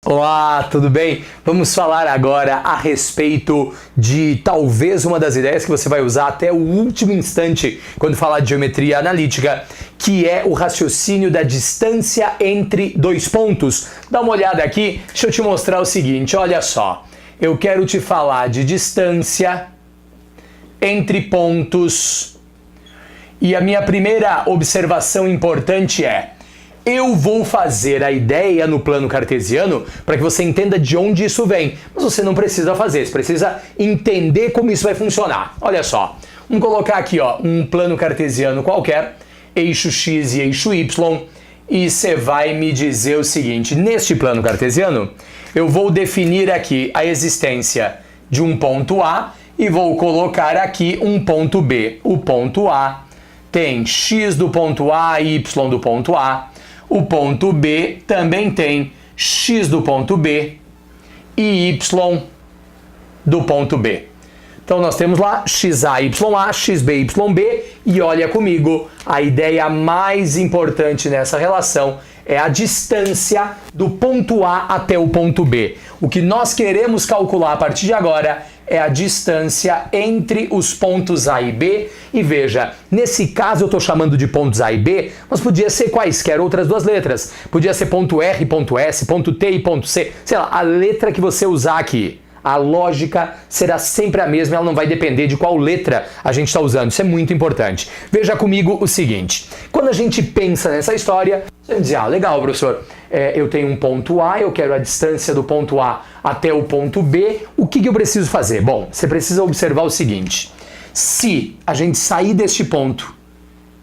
Olá, tudo bem? Vamos falar agora a respeito de talvez uma das ideias que você vai usar até o último instante quando falar de geometria analítica, que é o raciocínio da distância entre dois pontos. Dá uma olhada aqui, deixa eu te mostrar o seguinte, olha só. Eu quero te falar de distância entre pontos e a minha primeira observação importante é: eu vou fazer a ideia no plano cartesiano para que você entenda de onde isso vem. Mas você não precisa fazer, você precisa entender como isso vai funcionar. Olha só, vamos colocar aqui um plano cartesiano qualquer, eixo x e eixo y, e você vai me dizer o seguinte: neste plano cartesiano, eu vou definir aqui a existência de um ponto A e vou colocar aqui um ponto B. O ponto A tem x do ponto A e y do ponto A. O ponto B também tem x do ponto B e y do ponto B. Então nós temos lá xa, ya, xb, yb, e olha comigo, a ideia mais importante nessa relação é a distância do ponto A até o ponto B. O que nós queremos calcular a partir de agora é a distância entre os pontos A e B. E veja, nesse caso eu estou chamando de pontos A e B, mas podia ser quaisquer outras duas letras. Podia ser ponto R, ponto S, ponto T e ponto C. Sei lá, a letra que você usar aqui. A lógica será sempre a mesma, ela não vai depender de qual letra a gente está usando. Isso é muito importante. Veja comigo o seguinte: quando a gente pensa nessa história, você vai dizer, legal, professor, eu tenho um ponto A, eu quero a distância do ponto A até o ponto B, o que eu preciso fazer? Bom, você precisa observar o seguinte: se a gente sair deste ponto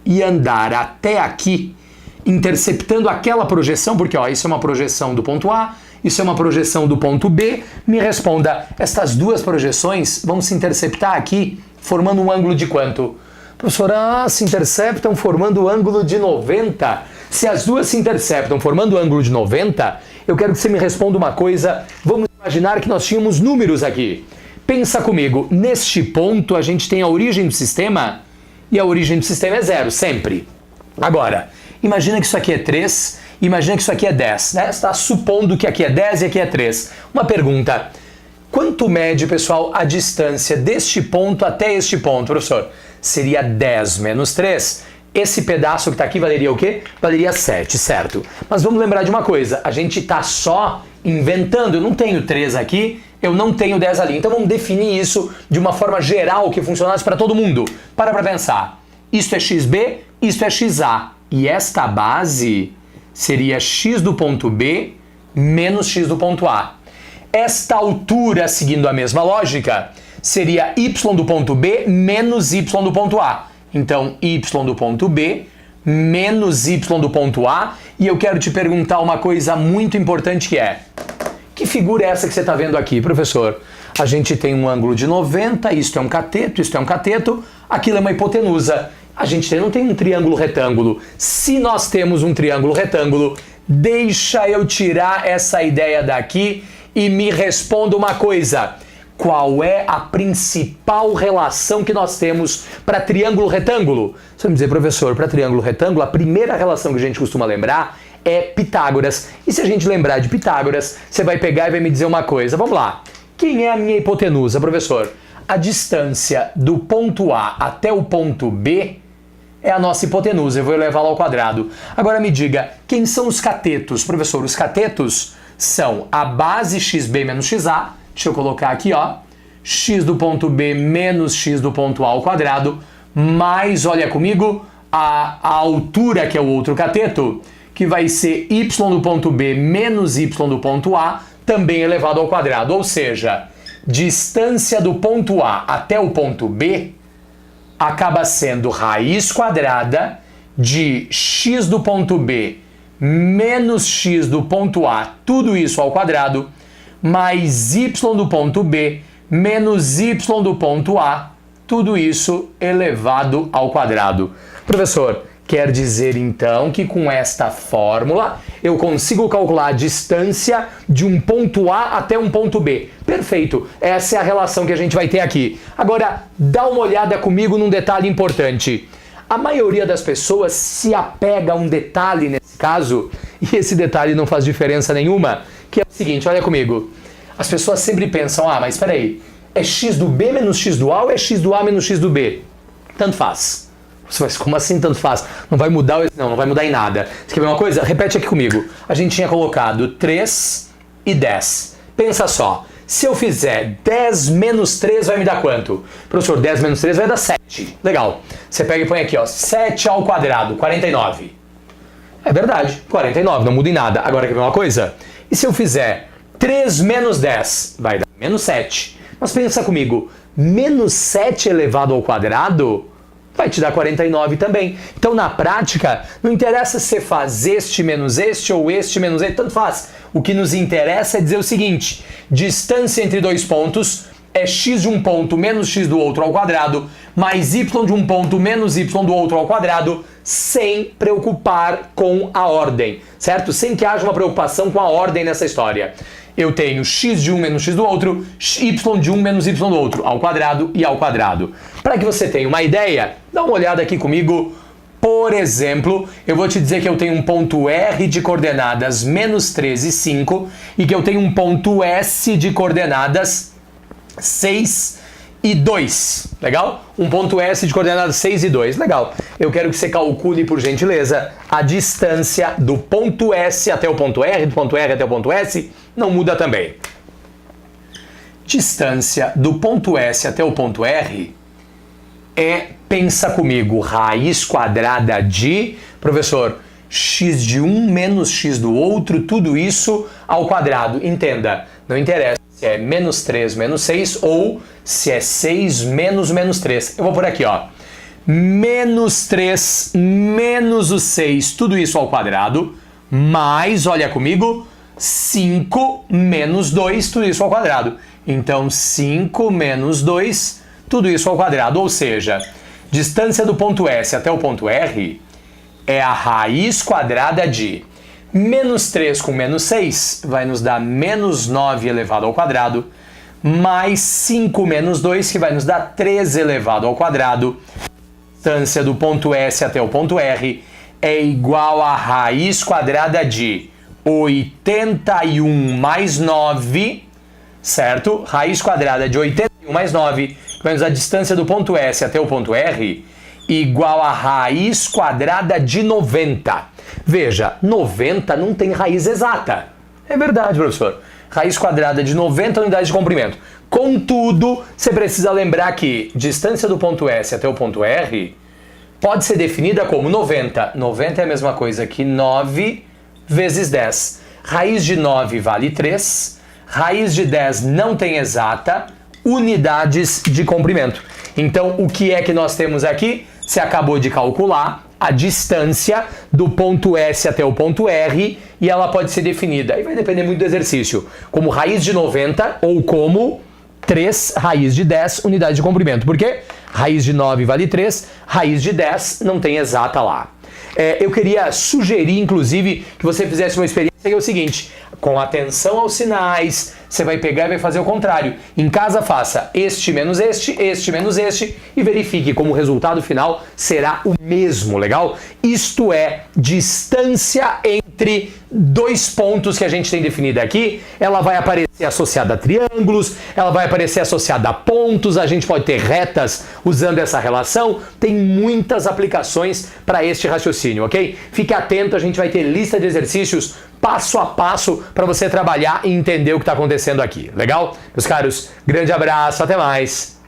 e andar até aqui, interceptando aquela projeção, porque isso é uma projeção do ponto A, isso é uma projeção do ponto B, me responda, estas duas projeções vão se interceptar aqui, formando um ângulo de quanto? Professor, se interceptam formando o ângulo de 90. Se as duas se interceptam formando o ângulo de 90, eu quero que você me responda uma coisa. Vamos imaginar que nós tínhamos números aqui. Pensa comigo, neste ponto a gente tem a origem do sistema e a origem do sistema é 0, sempre. Agora, imagina que isso aqui é 3, imagina que isso aqui é 10, né? Você está supondo que aqui é 10 e aqui é 3. Uma pergunta: quanto mede, pessoal, a distância deste ponto até este ponto, professor? Seria 10 menos 3. Esse pedaço que está aqui valeria o quê? Valeria 7, certo? Mas vamos lembrar de uma coisa, a gente está só inventando, eu não tenho 3 aqui, eu não tenho 10 ali. Então vamos definir isso de uma forma geral que funcionasse para todo mundo. Para pensar. Isto é xb, isto é xa. E esta base seria x do ponto B menos x do ponto A. Esta altura, seguindo a mesma lógica, seria y do ponto B menos y do ponto A. Então, y do ponto B menos y do ponto A. E eu quero te perguntar uma coisa muito importante que é: que figura é essa que você está vendo aqui, professor? A gente tem um ângulo de 90, isto é um cateto, aquilo é uma hipotenusa. A gente não tem um triângulo retângulo. Se nós temos um triângulo retângulo, deixa eu tirar essa ideia daqui e me responda uma coisa. Qual é a principal relação que nós temos para triângulo retângulo? Você vai me dizer, professor, para triângulo retângulo, a primeira relação que a gente costuma lembrar é Pitágoras. E se a gente lembrar de Pitágoras, você vai pegar e vai me dizer uma coisa. Vamos lá. Quem é a minha hipotenusa, professor? A distância do ponto A até o ponto B é a nossa hipotenusa, eu vou elevá-la ao quadrado. Agora me diga, quem são os catetos? Professor, os catetos são a base xb menos xa, deixa eu colocar aqui, x do ponto B menos x do ponto A ao quadrado, mais, olha comigo, a altura, que é o outro cateto, que vai ser y do ponto B menos y do ponto A, também elevado ao quadrado. Ou seja, distância do ponto A até o ponto B acaba sendo raiz quadrada de x do ponto B menos x do ponto A, tudo isso ao quadrado, mais y do ponto B menos y do ponto A, tudo isso elevado ao quadrado. Professor, quer dizer então que com esta fórmula eu consigo calcular a distância de um ponto A até um ponto B. Perfeito, essa é a relação que a gente vai ter aqui. Agora, dá uma olhada comigo num detalhe importante. A maioria das pessoas se apega a um detalhe nesse caso, e esse detalhe não faz diferença nenhuma, que é o seguinte, olha comigo. As pessoas sempre pensam, ah, mas espera aí, é x do b menos x do a ou é x do a menos x do b? Tanto faz. Mas como assim tanto faz? Não vai mudar, não vai mudar em nada. Você quer ver uma coisa? Repete aqui comigo. A gente tinha colocado 3 e 10. Pensa só, se eu fizer 10 menos 3 vai me dar quanto? Professor, 10 menos 3 vai dar 7. Legal. Você pega e põe aqui, ó, 7 ao quadrado, 49. É verdade, 49, não muda em nada. Agora quer ver uma coisa? E se eu fizer 3 menos 10? Vai dar menos 7. Mas pensa comigo, menos 7 elevado ao quadrado vai te dar 49 também. Então, na prática, não interessa se você faz este menos este ou este menos este, tanto faz. O que nos interessa é dizer o seguinte, distância entre dois pontos é x de um ponto menos x do outro ao quadrado, mais y de um ponto menos y do outro ao quadrado, sem preocupar com a ordem, certo? Sem que haja uma preocupação com a ordem nessa história. Eu tenho x de um menos x do outro, y de um menos y do outro, ao quadrado e ao quadrado. Para que você tenha uma ideia, dá uma olhada aqui comigo. Por exemplo, eu vou te dizer que eu tenho um ponto R de coordenadas menos 3 e 5 e que eu tenho um ponto S de coordenadas 6 e 2. Legal? Um ponto S de coordenadas 6 e 2. Legal. Eu quero que você calcule, por gentileza, a distância do ponto S até o ponto R, do ponto R até o ponto S. Não muda também. Distância do ponto S até o ponto R é, pensa comigo, raiz quadrada de, professor, x de um menos x do outro, tudo isso ao quadrado. Entenda, não interessa se é menos 3 menos 6 ou se é 6 menos menos 3. Eu vou por aqui, ó. Menos 3 menos o 6, tudo isso ao quadrado, mais, olha comigo, 5 menos 2, tudo isso ao quadrado. Então, 5 menos 2, tudo isso ao quadrado. Ou seja, distância do ponto S até o ponto R é a raiz quadrada de menos 3 com menos 6 vai nos dar menos 9 elevado ao quadrado, mais 5 menos 2, que vai nos dar 13 elevado ao quadrado. Distância do ponto S até o ponto R é igual a raiz quadrada de 81 mais 9, certo? Raiz quadrada de 81 mais 9, que vai nos dar a distância do ponto S até o ponto R, igual a raiz quadrada de 90. Veja, 90 não tem raiz exata. É verdade, professor. Raiz quadrada de 90 unidades de comprimento. Contudo, você precisa lembrar que distância do ponto S até o ponto R pode ser definida como 90. 90 é a mesma coisa que 9 vezes 10. Raiz de 9 vale 3. Raiz de 10 não tem exata. Unidades de comprimento. Então, o que é que nós temos aqui? Você acabou de calcular a distância do ponto S até o ponto R e ela pode ser definida, e vai depender muito do exercício, como raiz de 90 ou como 3 raiz de 10 unidades de comprimento. Por quê? Raiz de 9 vale 3, raiz de 10 não tem exata lá. Eu queria sugerir, inclusive, que você fizesse uma experiência que é o seguinte, com atenção aos sinais, você vai pegar e vai fazer o contrário. Em casa faça este menos este menos este e verifique como o resultado final será o mesmo, legal? Isto é, distância entre dois pontos que a gente tem definido aqui, ela vai aparecer associada a triângulos, ela vai aparecer associada a pontos, a gente pode ter retas usando essa relação, tem muitas aplicações para este raciocínio, ok? Fique atento, a gente vai ter lista de exercícios passo a passo para você trabalhar e entender o que está acontecendo aqui, legal? Meus caros, grande abraço, até mais!